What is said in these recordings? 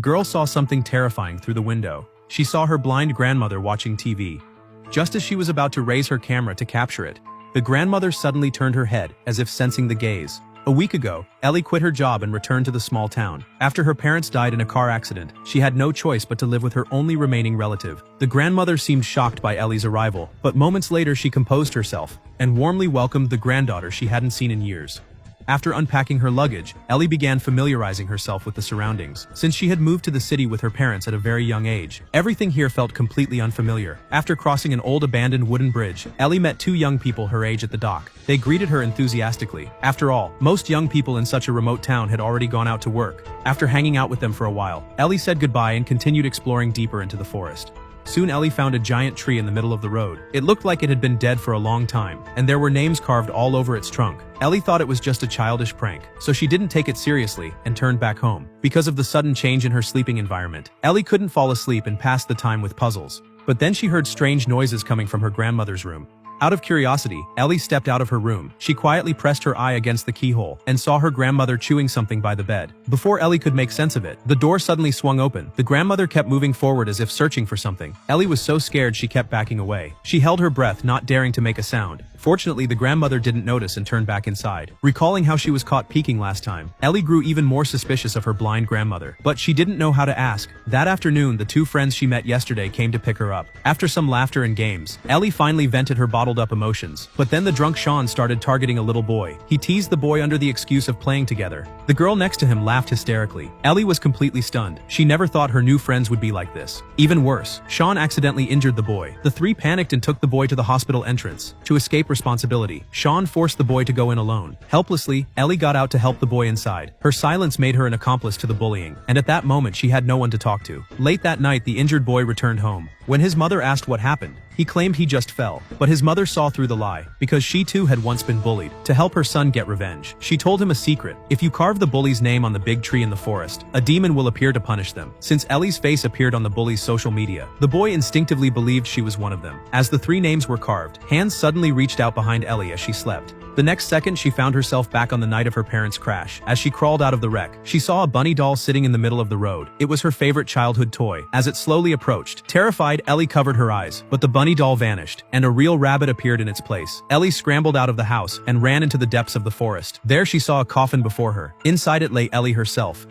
girl saw something terrifying through the window. She saw her blind grandmother watching TV. Just as she was about to raise her camera to capture it, the grandmother suddenly turned her head, as if sensing the gaze. A week ago, Ellie quit her job and returned to the small town. After her parents died in a car accident, she had no choice but to live with her only remaining relative. The grandmother seemed shocked by Ellie's arrival, but moments later she composed herself and warmly welcomed the granddaughter she hadn't seen in years. After unpacking her luggage, Ellie began familiarizing herself with the surroundings. Since she had moved to the city with her parents at a very young age, everything here felt completely unfamiliar. After crossing an old abandoned wooden bridge, Ellie met two young people her age at the dock. They greeted her enthusiastically. After all, most young people in such a remote town had already gone out to work. After hanging out with them for a while, Ellie said goodbye and continued exploring deeper into the forest. Soon Ellie found a giant tree in the middle of the road. It looked like it had been dead for a long time, and there were names carved all over its trunk. Ellie thought it was just a childish prank, so she didn't take it seriously and turned back home. Because of the sudden change in her sleeping environment, Ellie couldn't fall asleep and passed the time with puzzles. But then she heard strange noises coming from her grandmother's room. Out of curiosity, Ellie stepped out of her room. She quietly pressed her eye against the keyhole and saw her grandmother chewing something by the bed. Before Ellie could make sense of it, the door suddenly swung open. The grandmother kept moving forward as if searching for something. Ellie was so scared she kept backing away. She held her breath, not daring to make a sound. Fortunately, the grandmother didn't notice and turned back inside. Recalling how she was caught peeking last time, Ellie grew even more suspicious of her blind grandmother. But she didn't know how to ask. That afternoon, the two friends she met yesterday came to pick her up. After some laughter and games, Ellie finally vented her bottled-up emotions. But then the drunk Sean started targeting a little boy. He teased the boy under the excuse of playing together. The girl next to him laughed hysterically. Ellie was completely stunned. She never thought her new friends would be like this. Even worse, Sean accidentally injured the boy. The three panicked and took the boy to the hospital entrance. To escape responsibility, Sean forced the boy to go in alone. Helplessly, Ellie got out to help the boy inside. Her silence made her an accomplice to the bullying, and at that moment she had no one to talk to. Late that night, the injured boy returned home. When his mother asked what happened, he claimed he just fell. But his mother saw through the lie, because she too had once been bullied. To help her son get revenge, she told him a secret. If you carve the bully's name on the big tree in the forest, a demon will appear to punish them. Since Ellie's face appeared on the bully's social media, the boy instinctively believed she was one of them. As the three names were carved, hands suddenly reached out behind Ellie as she slept. The next second, she found herself back on the night of her parents' crash. As she crawled out of the wreck, she saw a bunny doll sitting in the middle of the road. It was her favorite childhood toy. As it slowly approached, terrified, Ellie covered her eyes, but the bunny doll vanished, and a real rabbit appeared in its place. Ellie scrambled out of the house and ran into the depths of the forest. There she saw a coffin before her. Inside it lay Ellie herself.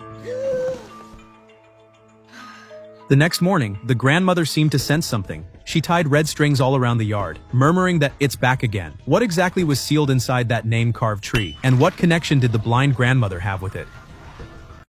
The next morning, the grandmother seemed to sense something. She tied red strings all around the yard, murmuring that it's back again. What exactly was sealed inside that name-carved tree? And what connection did the blind grandmother have with it?